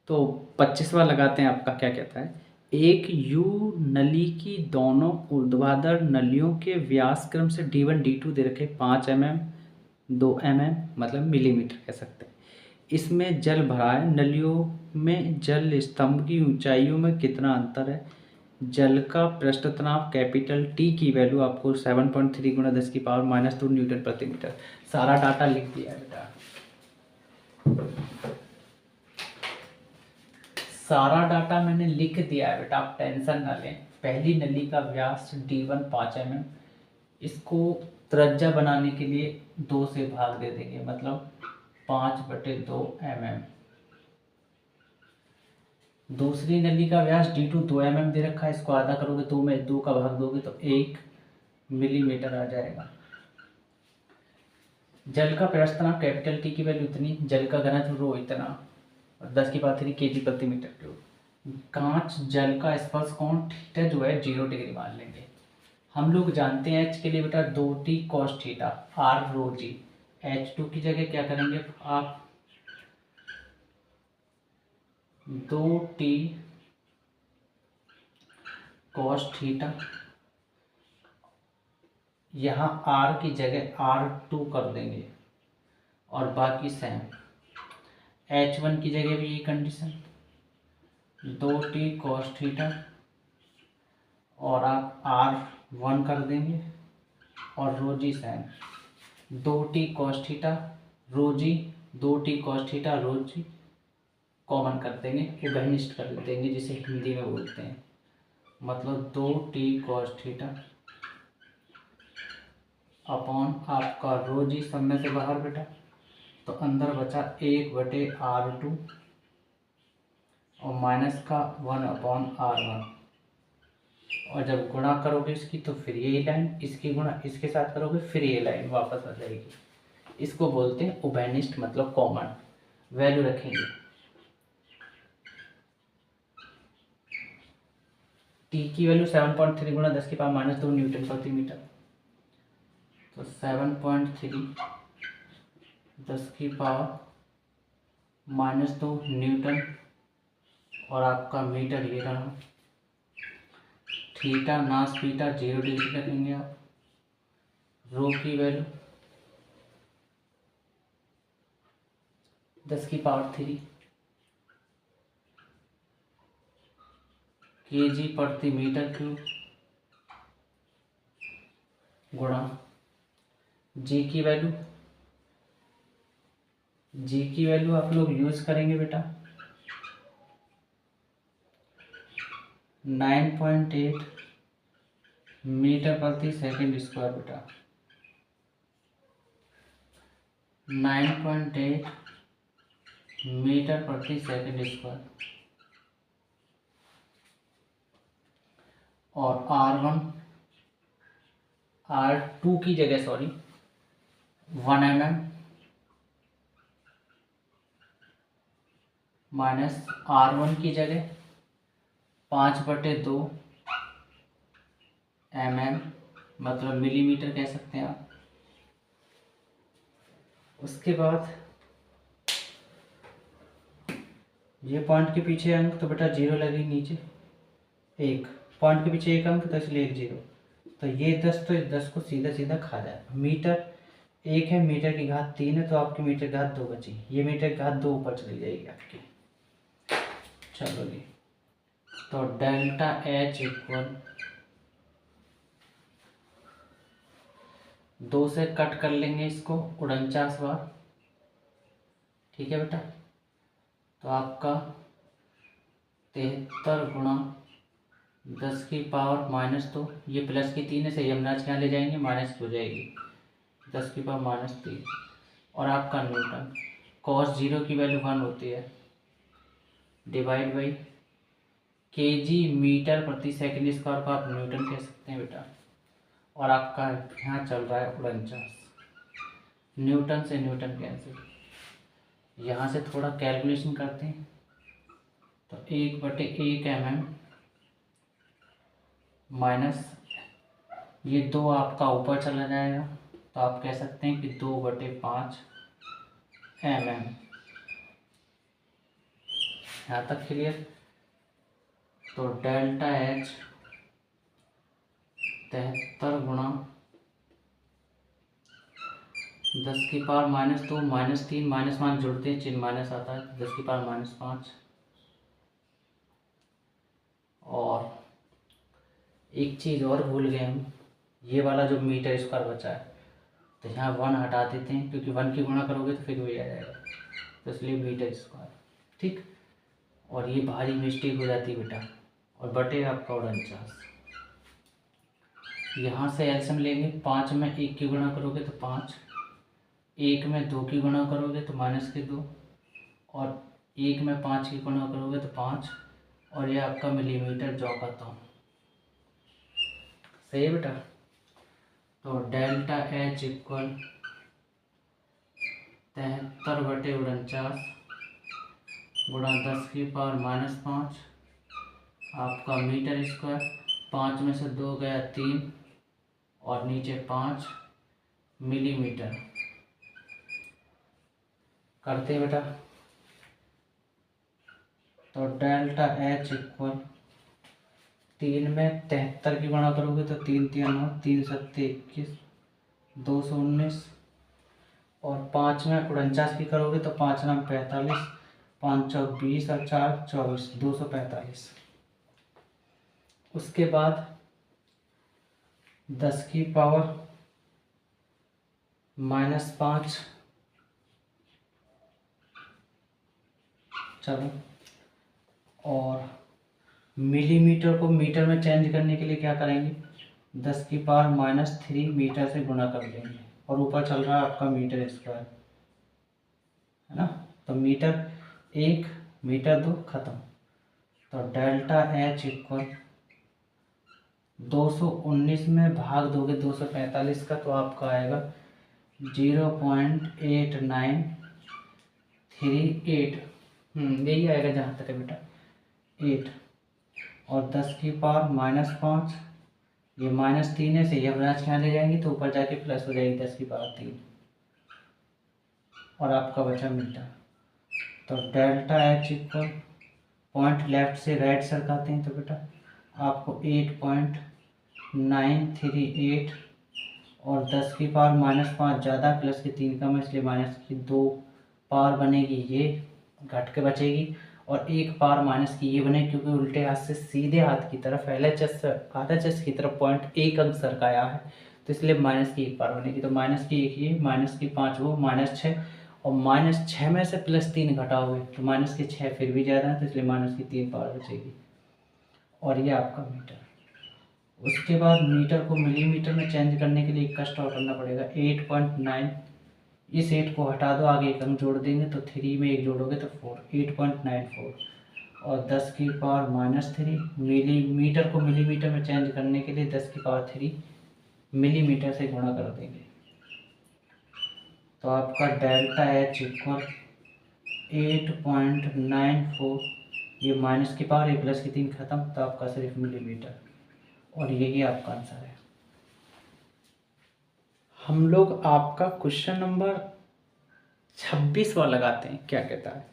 तो 25वां लगाते हैं। आपका क्या कहता है, एक यू नली की दोनों ऊर्ध्वाधर नलियों के व्यास क्रम से D1 D2 दे रखे 5 mm 2 mm मतलब मिलीमीटर कह सकते हैं। इसमें जल भरा है, नलियों में जल स्तंभ की ऊंचाइयों में कितना अंतर है। जल का पृष्ठ तनाव कैपिटल टी की वैल्यू आपको 7.3 गुणा 10⁻² न्यूटन प्रति मीटर। सारा डाटा लिख दिया है बेटा, सारा डाटा मैंने लिख दिया है बेटा, आप टेंशन ना लें। पहली नली का व्यास D1 5 mm, इसको त्रिज्या बनाने के लिए 2 से भाग दे देंगे, मतलब 5/2 mm। दूसरी नली का व्यास D2 2 mm दे रखा है, इसको आधा करोगे 2 में 2 का भाग दोगे तो 1 मिलीमीटर आ जाएगा। जल का पृष्ठ तनाव कैपिटल टी की वैल्यू इतनी, जल का घनत्व रो इतना, और 10⁻³ kg प्रति मीटर क्यूब। कांच जल का स्पर्श कोण थीटा जो है 0 डिग्री मान लेंगे। हम लोग जानते हैं H के लिए बेटा 2t cos थीटा r रो जी। H2 की जगह क्या करेंगे आप, 2t cos थीटा, यहाँ r की जगह r2 कर देंगे और बाकी सेम। H1 की जगह भी यही कंडीशन, 2t cos थीटा और आप r1 कर देंगे और रो जी sign. 2t cos theta rho जी, 2t cos थीटा रो जी कॉमन कर देंगे, उभयनिष्ठ कर देंगे जिसे हिंदी में बोलते हैं। मतलब 2t cos थीटा अपॉन आपका रो जी सब में से बाहर बेटा, तो अंदर बचा 1/r2 और माइनस का 1/r1। और जब गुणा करोगे इसकी तो फिर ये लाइन, इसकी गुणा इसके साथ करोगे फिर ये लाइन वापस आ जाएगी। इसको बोलते हैं उभयनिष्ठ मतलब कॉमन। वैल्यू रखेंगे, टी की वैल्यू 7.3 गुणा 10⁻² न्यूटन प्रति मीटर, तो 7.3 10⁻² न्यूटन और आपका मीटर ये रहा। थीटा नास थीटा 0 डिग्री रखेंगे आप। रो की वैल्यू 10⁻³ kg प्रति मीटर क्यूब गुणा जी की वैल्यू आप लोग यूज करेंगे बेटा 9.8 मीटर प्रति सेकंड स्क्वायर बेटा, 9.8 मीटर प्रति सेकंड स्क्वायर। और R1 R2 की जगह 1 mm माइनस R1 की जगह 5/2 mm मतलब मिलीमीटर कह सकते हैं आप। उसके बाद ये पॉइंट के पीछे अंक तो बेटा 0 लगे, नीचे 1 पॉइंट के पीछे 1 अंक तो इसलिए 1 0, तो ये 10 तो इस 10 को सीधा सीधा खा जाए। मीटर 1 है, मीटर की घात 3 है, तो आपकी मीटर की घात 2 बची, ये मीटर की घात 2 ऊपर चली जाएगी आपकी। चलो जी, तो डेल्टा H इक्वल 2 से कट कर लेंगे इसको 49 बार, ठीक है बेटा। तो आपका 73 गुणा 10⁻², ये प्लस की 3 है, से यमराज क्या ले जाएंगे माइनस की हो जाएगी 10⁻³ और आपका न्यूटन। cos 0 की वैल्यू 1 होती है, डिवाइड बाई kg मीटर प्रति सेकंड स्क्वायर को आप न्यूटन कह सकते हैं बेटा। और आपका यहाँ चल रहा है 49, न्यूटन से न्यूटन कैंसिल, यहाँ से थोड़ा कैलकुलेशन करते हैं तो 1/1 mm माइनस ये 2 आपका ऊपर चला जाएगा, तो आप कह सकते हैं कि 2/5 mm यहाँ तक क्लियर। तो डेल्टा एच 73 गुणा 10⁻², -3 माइनस मान जुड़ते हैं, चिन्ह माइनस आता है, 10⁻⁵। और एक चीज़ और भूल गए हम, ये वाला जो मीटर स्क्वायर बचा है, तो यहाँ 1 हटा देते हैं, क्योंकि 1 की गुणा करोगे तो फिर वही आ जाएगा, तो इसलिए मीटर स्क्वायर। ठीक। और ये भारी मिस्टेक हो जाती है बेटा, और बटे आपका 49। यहाँ से एलसीएम लेंगे, 5 में 1 की गुणा करोगे तो 5, 1 में 2 की गुणा करोगे तो -2, और 1 में 5 की गुणा करोगे तो 5, और ये आपका मिलीमीटर जौ करता हूँ। सही है बेटा। तो डेल्टा एच इक्वल 73/49 गुणा 10⁻⁵ आपका मीटर स्क्वायर। 5 में से 2 गया 3, और नीचे 5 मिलीमीटर। करते हैं बेटा। तो डेल्टा एच इक्वल 3 में 73 की गुणा करोगे तो 3 3 9, 3 7 21, 219, और 5 में 49 की करोगे तो 5 9 45, 5 चौक 20 और 4 24, 245। उसके बाद 10⁻⁻5, चलो, और मिलीमीटर को मीटर में चेंज करने के लिए क्या करेंगे, 10⁻³ मीटर से गुणा कर देंगे, और ऊपर चल रहा है आपका मीटर स्क्वायर, है ना। तो मीटर 1, मीटर 2, खत्म। तो डेल्टा एच इक्वल 219 में भाग दोगे 245 का, तो आपका आएगा 0.8938। यही आएगा जहाँ तक है बेटा, 8, और 10⁻⁻5, ये -3 है, से ये ब्रांच यहाँ ले जाएंगे तो ऊपर जाके प्लस हो जाएगी 10⁻3, और आपका बचा मीटर। तो delta H equal, point left से राइट सरकाते हैं तो बेटा आपको 8.938, और 10⁻⁻5 ज़्यादा, प्लस के 3 कम, इसलिए माइनस की 2 पावर बनेगी, ये घट के बचेगी, और 1 पावर माइनस की ये बनेगी, क्योंकि उल्टे हाथ से सीधे हाथ की तरफ LHS RHS की तरफ पॉइंट 1 अंक सरकाया है, तो इसलिए माइनस की 1 पावर बनेगी। तो -1 ये, -5 वो, -6, और -6 में से +3 घटाओगे तो -6 फिर भी ज़्यादा है, तो इसलिए -3 पावर बचेगी, और ये आपका मीटर। उसके बाद मीटर को मिलीमीटर में चेंज करने के लिए एक कष्ट और करना पड़ेगा, 8.9, इस 8 को हटा दो, आगे एक अंक जोड़ देंगे तो 3 में 1 जोड़ोगे तो 4, 8.94, और 10⁻³ मिलीमीटर को मिलीमीटर में चेंज करने के लिए 10⁻³ मिलीमीटर से गुणा कर देंगे। तो आपका डेल्टा एच इक्वल 8.94, ये माइनस की पावर, 1 प्लस की 3 खत्म, तो आपका सिर्फ मिलीमीटर, और यही आपका आंसर है। हम लोग आपका क्वेश्चन नंबर 26 वाला लगाते हैं। क्या कहता है,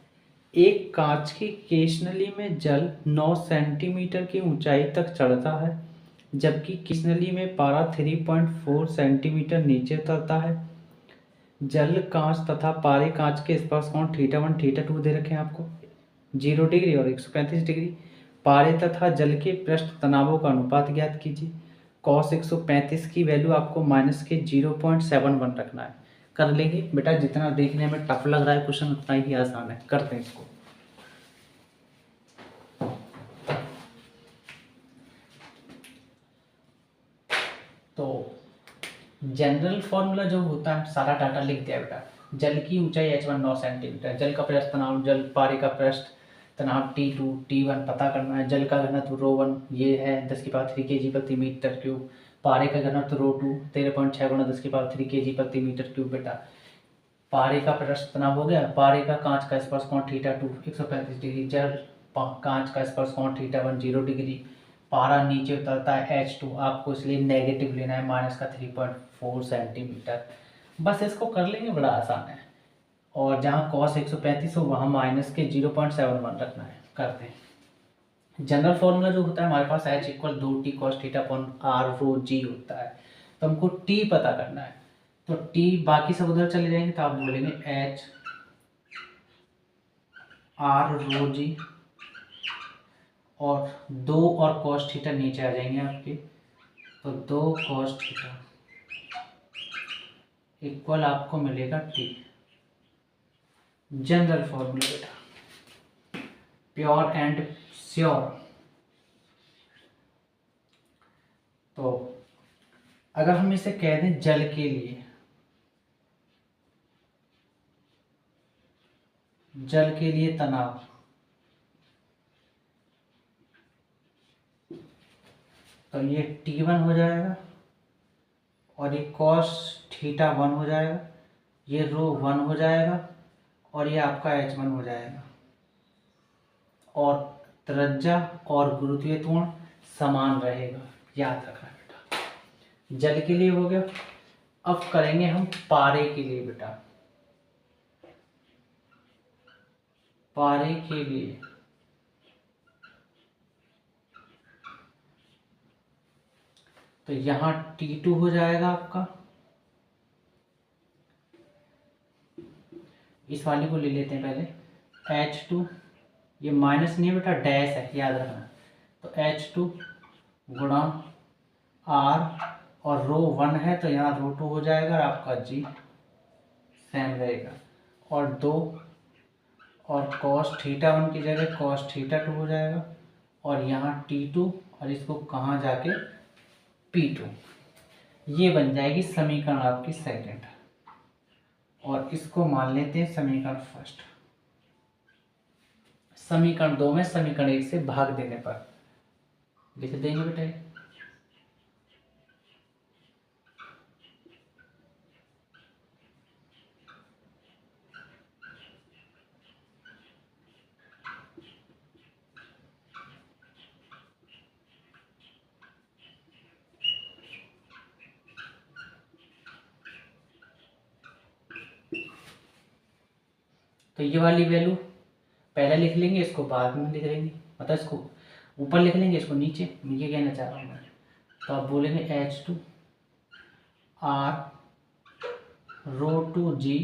एक कांच की केशनली में जल 9 सेंटीमीटर की ऊंचाई तक चढ़ता है, जबकि केशनली में पारा 3.4 सेंटीमीटर नीचे उतरता है। जल कांच तथा पारे कांच के स्पर्श कोण θ1 θ2 दे रखे हैं आपको, 0 डिग्री और 135 डिग्री। पारे तथा जल के पृष्ठ तनावों का अनुपात ज्ञात कीजिए। cos 135 की वैल्यू आपको -0.71 रखना है। कर लेंगे बेटा, जितना देखने में टफ लग रहा है क्वेश्चन उतना ही आसान है, करते हैं इसको। तो जनरल फॉर्मूला जो होता है, सारा डाटा लिख दिया बेटा। जल की ऊंचाई h1 9 सेंटीमीटर, जल का पृष्ठ तनाव, जल पारे का पृष्ठ तनाव T2 T1 पता करना है। जल का घनत्व ρ1 ये है 10⁻³ kg/m³। पारे का घनत्व ρ2 13.6 × 10⁻³ kg/m³ बेटा। पारे का पृष्ठ तनाव हो गया। पारे का कांच का स्पर्श कोण θ2 135 डिग्री, जल कांच का स्पर्श कोण θ1 0 डिग्री। पारा नीचे उतरता है H2, आपको इसलिए नेगेटिव लेना है, -3.4 सेंटीमीटर। बस इसको कर लेंगे, बड़ा आसान है। और जहाँ कॉस 135 हो वहाँ माइनस के 0.71 रखना है। करते हैं। जनरल फॉर्मूला जो होता है हमारे पास h equal 2t cos theta upon r रो जी होता है, तो हमको t पता करना है। तो t बाकी सब उधर चले जाएंगे, तो आप बोलेंगे h r रो जी और 2 और cos थीटा नीचे आ जाएंगे आपके, तो 2 cos थीटा इक्वल आपको मिलेगा t। जनरल फॉर्मूला बेटा, प्योर एंड श्योर। तो अगर हम इसे कह दें जल के लिए, जल के लिए तनाव, तो ये T1 हो जाएगा और ये cos थीटा 1 हो जाएगा, ये रो 1 हो जाएगा और ये आपका H1 हो जाएगा। और त्रिज्या और गुरुत्वीय त्वरण समान रहेगा, याद रखना बेटा। जल के लिए हो गया। अब करेंगे हम पारे के लिए बेटा। पारे के लिए तो यहाँ T2 हो जाएगा आपका, इस वाले को ले लेते हैं पहले, H2, ये माइनस नहीं है बेटा, डैश है, याद रखना। तो H2 गुणा R और रो 1 है तो यहाँ रो 2 हो जाएगा और आपका G सेम रहेगा। और 2 और cos थीटा 1 की जगह cos थीटा 2 हो जाएगा और यहाँ T2 और इसको कहाँ जाके P2। ये बन जाएगी समीकरण आपकी सेकंड, और इसको मान लेते हैं समीकरण फर्स्ट। समीकरण 2 में समीकरण 1 से भाग देने पर लिख देंगे बेटा। तो ये वाली वैल्यू पहले लिख लेंगे, इसको बाद में लिख लेंगे, मतलब इसको ऊपर लिख लेंगे, इसको नीचे। ये कहना चाह रहा हूँ मैं। तो आप बोलेंगे H2 R रो 2G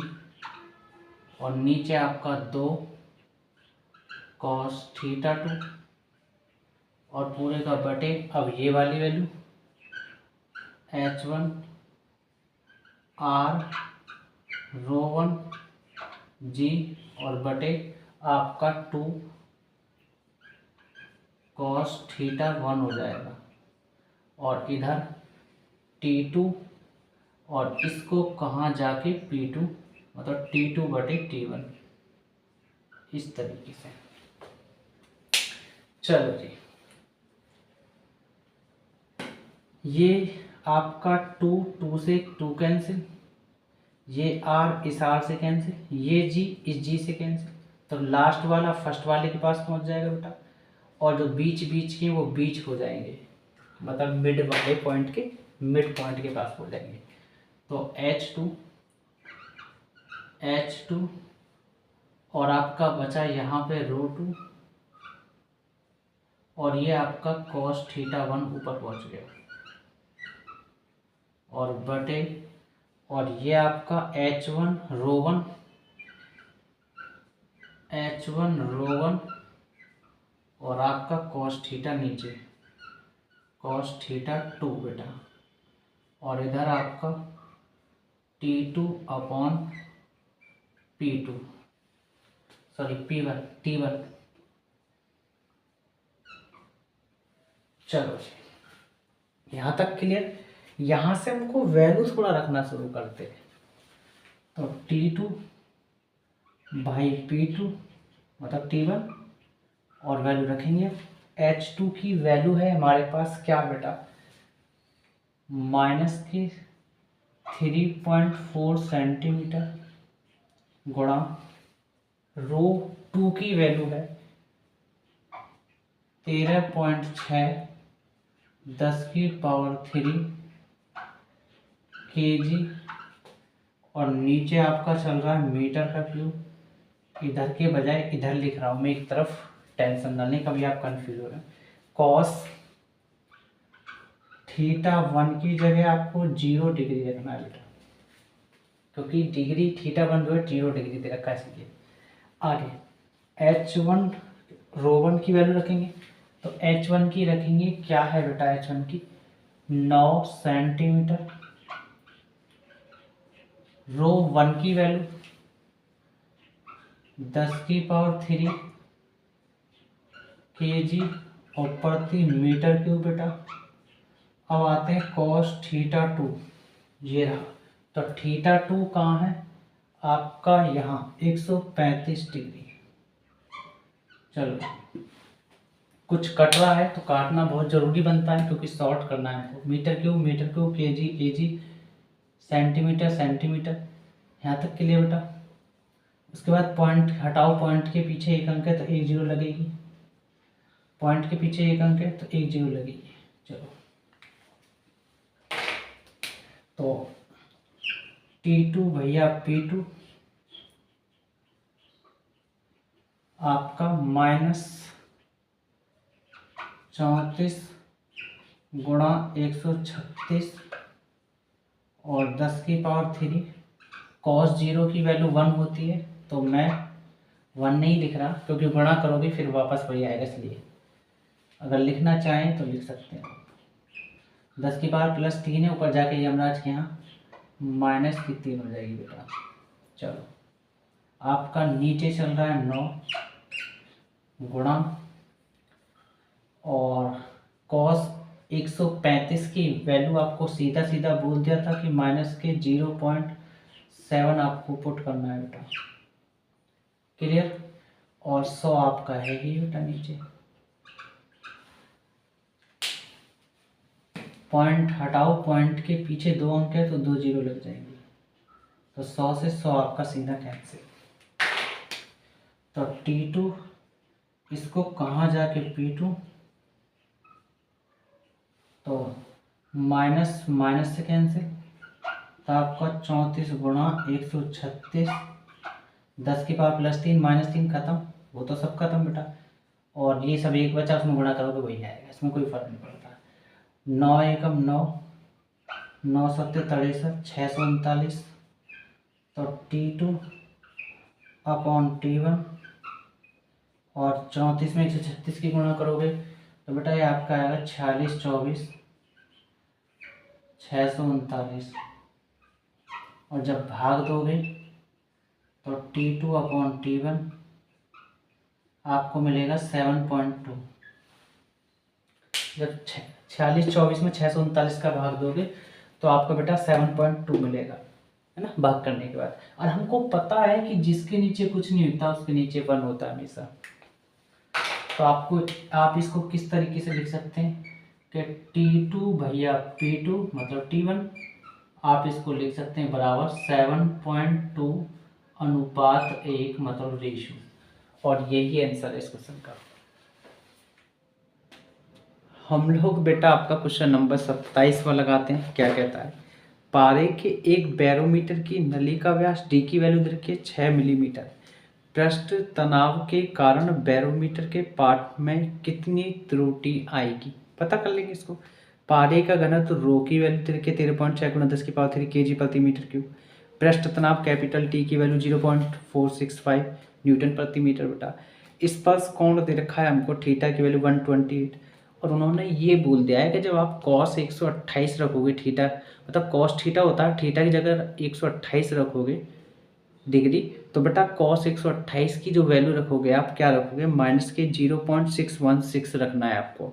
और नीचे आपका 2 cos थीटा 2 और पूरे का बटे, अब ये वाली वैल्यू H1 R रो 1G और बटे आपका 2 cos थीटा 1 हो जाएगा। और इधर T2 और इसको कहाँ जाके P2, मतलब T2 बटे T1, इस तरीके से। चलो जी, ये आपका 2 से 2 कैंसिल, ये R इस R से कैंसिल, ये G इस G से कैंसिल, तो लास्ट वाला फर्स्ट वाले के पास पहुंच जाएगा बेटा। और जो बीच बीच के वो बीच हो जाएंगे, मतलब मिड वाले पॉइंट के, मिड पॉइंट के पास हो जाएंगे। तो H2 और आपका बचा यहाँ पे रो 2 और ये आपका cos थीटा 1 ऊपर पहुंच गया और बटे, और ये आपका H1 रो 1 और आपका cos थीटा नीचे cos थीटा 2 बेटा, और इधर आपका T2 upon P2, sorry T1। चलो यहाँ तक क्लियर। यहाँ से हमको वैल्यू थोड़ा रखना शुरू करते हैं। तो T2 बाई P2 मतलब T1 और वैल्यू रखेंगे। H2 की वैल्यू है हमारे पास क्या बेटा, माइनस की 3.4 सेंटीमीटर गुणा रो 2 की वैल्यू है 13.6 10 की पावर 3 kg और नीचे आपका चल रहा है मीटर का क्यूब। इधर के बजाय इधर लिख रहा हूँ मैं एक तरफ, टेंशन ना लें कभी आप कंफ्यूज हो रहे हैं। कॉस थीटा 1 की जगह आपको 0 डिग्री रखना है बेटा, क्योंकि डिग्री थीटा 1 जो है 0 डिग्री दे रखा है इसलिए। आगे H1 रो 1 की वैल्यू रखेंगे, तो H1 की रखेंगे, क्या है बेटा H1 की 9 सेंटीमीटर। रो 1 की वैल्यू 10⁻³ kg और प्रति मीटर क्यूब बेटा। अब आते हैं कॉस थीटा 2, ये रहा। तो थीटा 2 कहाँ है आपका, यहाँ 135 डिग्री। चलो कुछ कट रहा है तो काटना बहुत ज़रूरी बनता है, क्योंकि शॉर्ट करना है हमको। Metre cube kg kg, centimetre centimetre, यहाँ तक के लिए बेटा। उसके बाद पॉइंट हटाओ, पॉइंट के पीछे एक अंक है तो 1 0 लगेगी, पॉइंट के पीछे एक अंक है तो 1 0 लगेगी। चलो तो T2 भैया P2 आपका -34 गुणा 136 और 10⁻³ कॉस 0 की वैल्यू 1 होती है, तो मैं 1 नहीं लिख रहा, क्योंकि गुणा करोगे फिर वापस वही आएगा, इसलिए अगर लिखना चाहें तो लिख सकते हैं। 10⁻+3 है, ऊपर जाके यमराज के यहाँ -3 हो जाएगी बेटा। चलो आपका नीचे चल रहा है 9 गुणा, और कॉस 135 की वैल्यू आपको सीधा सीधा बोल दिया था कि -0.7 आपको पुट करना है बेटा, क्लियर। और 100 आपका है ही बेटा नीचे। पॉइंट हटाओ, पॉइंट के पीछे 2 अंक है तो 2 0 लग जाएंगे, तो 100 से 100 आपका सीधा कैंसिल। तो T2 इसको कहाँ जाके P2, तो माइनस माइनस से कैंसिल, तो आपका 34 गुणा 136, 10⁻+3 -3 खत्म, वो तो सब खत्म बेटा। और ये सब एक बचा, उसमें गुणा करोगे वही आएगा, इसमें कोई फर्क नहीं पड़ता। 9 एकम 9, 9 सत्ते 63, 639। तो T2 अपॉन T1, और 34 में 136 की गुणा करोगे तो बेटा ये आपका आएगा 46 24 639, और जब भाग दोगे तो T2 अपॉन T1 आपको मिलेगा 7.2। जब 46 24 में 639 का भाग दोगे तो आपको बेटा 7.2 मिलेगा, है ना, भाग करने के बाद। और हमको पता है कि जिसके नीचे कुछ नहीं होता उसके नीचे 1 होता है हमेशा। तो आप इसको किस तरीके से लिख सकते हैं कि T2 भैया P2 मतलब T1, आप इसको लिख सकते हैं बराबर 7.2 अनुपात 1 मतलब रेशियो। और यही आंसर है इस क्वेश्चन का। हम लोग बेटा आपका क्वेश्चन नंबर 27 में लगाते हैं। क्या कहता है, पारे के एक बैरोमीटर की नली का व्यास डी की वैल्यू दे रखी है 6 मिलीमीटर। पृष्ठ तनाव के कारण बैरोमीटर के पाठ में कितनी त्रुटि आएगी, पता कर लेंगे इसको। पारे का घनत्व रो की वैल्यू दे रखी है 13.6 गुणा 10⁻³ kg प्रति मीटर क्यूब। पृष्ठ तनाव कैपिटल टी की वैल्यू 0.465 न्यूटन प्रति मीटर बेटा। स्पर्श कोण दे रखा है हमको थीटा की वैल्यू 128, और उन्होंने ये बोल दिया है कि जब आप कॉस 128 रखोगे, थीटा मतलब कॉस थीटा होता है, थीटा की जगह 128 रखोगे डिग्री, तो बेटा कॉस 128 की जो वैल्यू रखोगे आप क्या रखोगे, माइनस के 0.616 रखना है आपको।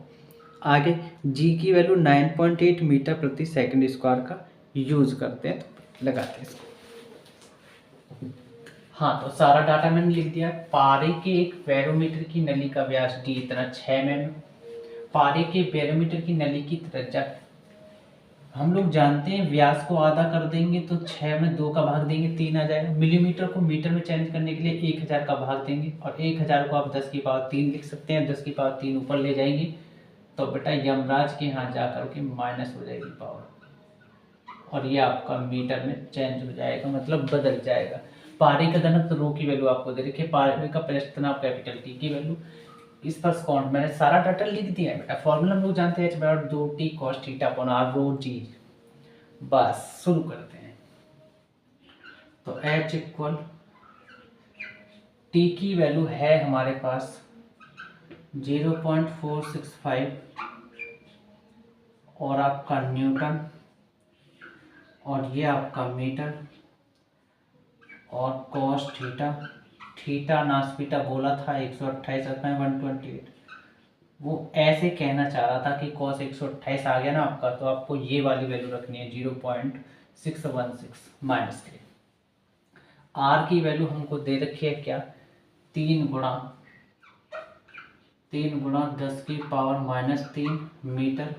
आगे जी की वैल्यू 9.8 मीटर प्रति सेकंड स्क्वायर का यूज करते हैं, तो लगाते हैं इसको। हाँ तो सारा डाटा मैंने लिख दिया। पारे के एक बैरोमीटर की नली का व्यास डी इतना 6 mm। पारे के बैरोमीटर की नली की त्रिज्या हम लोग जानते हैं, व्यास को आधा कर देंगे तो 6 में 2 का भाग देंगे 3 आ जाएगा। मिलीमीटर को मीटर में चेंज करने के लिए 1000 का भाग देंगे, और 1000 को आप 10⁻³ लिख सकते हैं। 10⁻³ ऊपर ले जाएंगे तो बेटा यमराज के यहाँ जा करके माइनस हो जाएगी पावर, और ये आपका मीटर में चेंज हो जाएगा, मतलब बदल जाएगा। पारी का घनत्व रो की वैल्यू आपको दे रखी है, पारी का पृष्ठ तनाव कैपिटल टी की वैल्यू, इस पर कौन, मैंने सारा डाटा लिख दिया है बेटा। फॉर्मूला हम लोग जानते हैं h/2 2t cos theta upon r रो जी। बस शुरू करते हैं। तो h इक्वल टी की वैल्यू है हमारे पास 0.465 और आपका न्यूटन, और ये आपका मीटर, और cos थीटा, थीटा नासपीटा बोला था 128 रखना है 128, वो ऐसे कहना चाह रहा था कि cos 128 आ गया ना आपका, तो आपको ये वाली वैल्यू रखनी है 0.616 माइनस के। आर की वैल्यू हमको दे रखी है क्या, 3 गुणा 10⁻³ मीटर,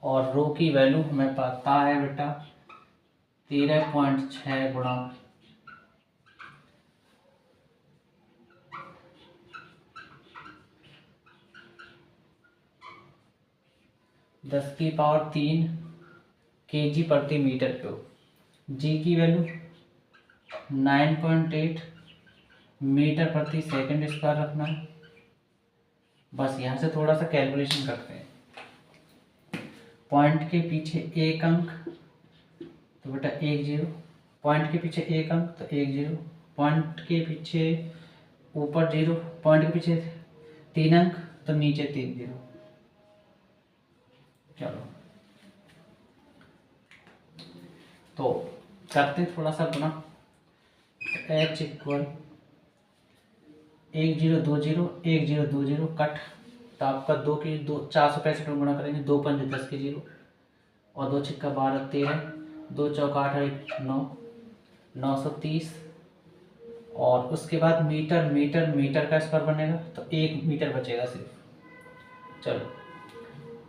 और रो की वैल्यू हमें पता है बेटा 13.6 गुणा 10⁻³ kg प्रति मीटर क्यूब। जी की वैल्यू 9.8 मीटर प्रति सेकंड स्क्वायर रखना है। बस यहाँ से थोड़ा सा कैलकुलेशन करते हैं। पॉइंट के पीछे एक अंक तो बेटा 1 0, पॉइंट के पीछे एक अंक तो 1 0, पॉइंट के पीछे ऊपर 0, पॉइंट के पीछे 3 अंक तो नीचे 3 0। चलो तो करते हैं थोड़ा सा गुना। h इक्वल 1 0 2 0 1 0 2 0 कट, तो आपका 2 की 465 में गुणा करेंगे, 2 5 10 के 0, और 2 6 12 13, 2 चौका 8 9 930, और उसके बाद मीटर का स्क्वायर बनेगा तो 1 मीटर बचेगा सिर्फ। चलो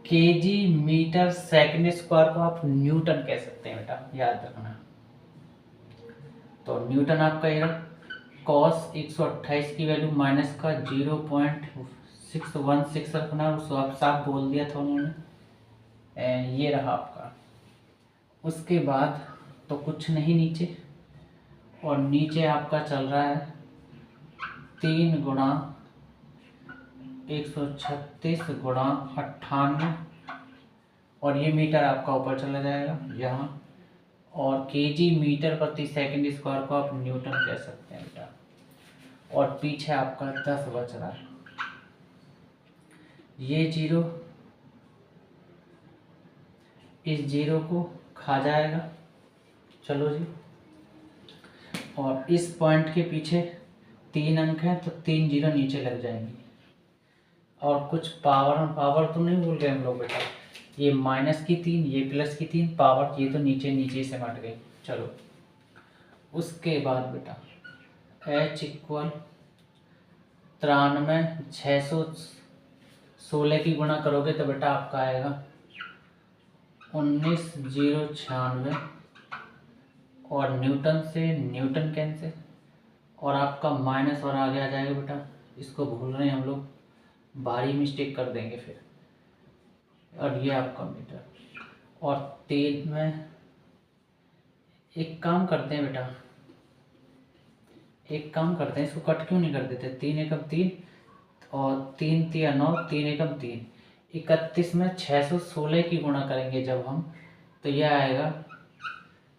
केजी मीटर सेकंड स्क्वायर को आप न्यूटन कह सकते हैं बेटा, याद रखना। तो न्यूटन आपका ये cos 128 की वैल्यू माइनस का 0.616 रखना, उसको आप साफ बोल दिया था उन्होंने, ये रहा आपका। उसके बाद तो कुछ नहीं नीचे, और नीचे आपका चल रहा है 3 गुणा 136 गुणा 98, और ये मीटर आपका ऊपर चला जाएगा यहाँ, और केजी मीटर प्रति सेकंड स्क्वायर को आप न्यूटन कह सकते हैं बेटा। और पीछे आपका 10 बच रहा है, ये 0 इस 0 को खा जाएगा। चलो जी, और इस पॉइंट के पीछे 3 अंक हैं तो 3 0 नीचे लग जाएंगे। और कुछ पावर तो नहीं भूल गए हम लोग बेटा, ये माइनस की 3 ये प्लस की 3 पावर, ये तो नीचे से मट गई। चलो उसके बाद बेटा h इक्वल 93,616 की गुणा करोगे तो बेटा आपका आएगा 19,096, और न्यूटन से न्यूटन कैंसिल, और आपका माइनस और आगे आ जाएगा बेटा, इसको भूल रहे हैं हम लोग, भारी मिस्टेक कर देंगे फिर। और ये आपका मीटर, और 3 में एक काम करते हैं बेटा, इसको कट क्यों नहीं कर देते, 3 एकम 3 और 3 3 9 3 एकम 3, 31 में 616 की गुणा करेंगे जब हम, तो यह आएगा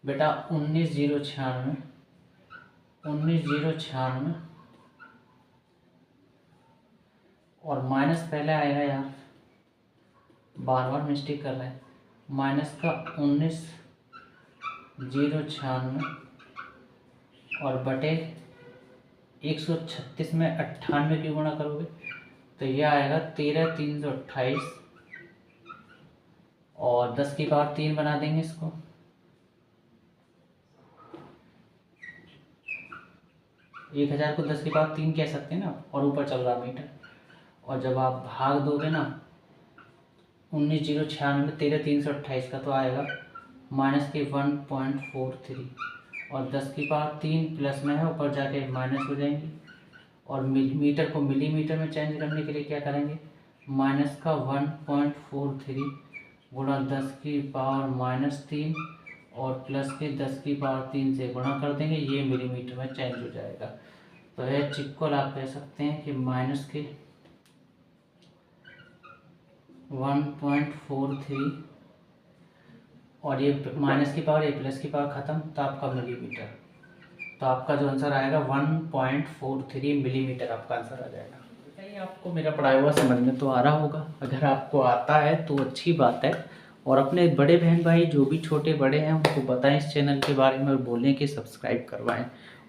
बेटा 19,096, और माइनस पहले आएगा यार, बार मिस्टेक कर रहे हैं, माइनस का 19,096 और बटे 136 में 98 की गुणा करोगे तो यह आएगा 13,328, और 10 की पावर 3 बना देंगे इसको, एक 1000 को 10 की पावर 3 कह सकते हैं ना, और ऊपर चल रहा मीटर, और जब आप भाग दोगे ना 19,096 में 13,328 का तो आएगा माइनस के 1.43, और 10 की पावर 3 प्लस में है, ऊपर जाके माइनस हो जाएंगे, और मीटर को मिलीमीटर में चेंज करने के लिए क्या करेंगे, माइनस का 1.43 गुणा 10 की पावर -3 और प्लस के 10 की पावर 3 से गुणा कर देंगे, ये मिलीमीटर में चेंज हो जाएगा। तो H इक्वल आप कह सकते हैं कि माइनस के 1.43 और ये माइनस की पावर, ये प्लस की पावर ख़त्म, तो आपका मिलीमीटर, तो आपका जो आंसर आएगा 1.43 मिलीमीटर आपका आंसर आ जाएगा। ये आपको मेरा पढ़ाया हुआ समझ में तो आ रहा होगा। अगर आपको आता है तो अच्छी बात है, और अपने बड़े बहन भाई जो भी छोटे बड़े हैं उनको बताएं इस चैनल के बारे में, और बोलें कि सब्सक्राइब करवाएं,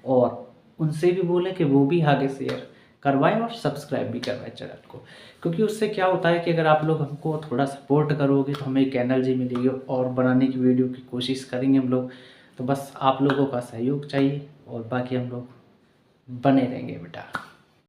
और उनसे भी बोलें कि वो भी आगे शेयर करवाएं और सब्सक्राइब भी करवाएं चैनल को। क्योंकि उससे क्या होता है कि अगर आप लोग हमको थोड़ा सपोर्ट करोगे तो हमें एक एनर्जी मिलेगी और बनाने की वीडियो की कोशिश करेंगे हम लोग। तो बस आप लोगों का सहयोग चाहिए और बाकी हम लोग बने रहेंगे बेटा।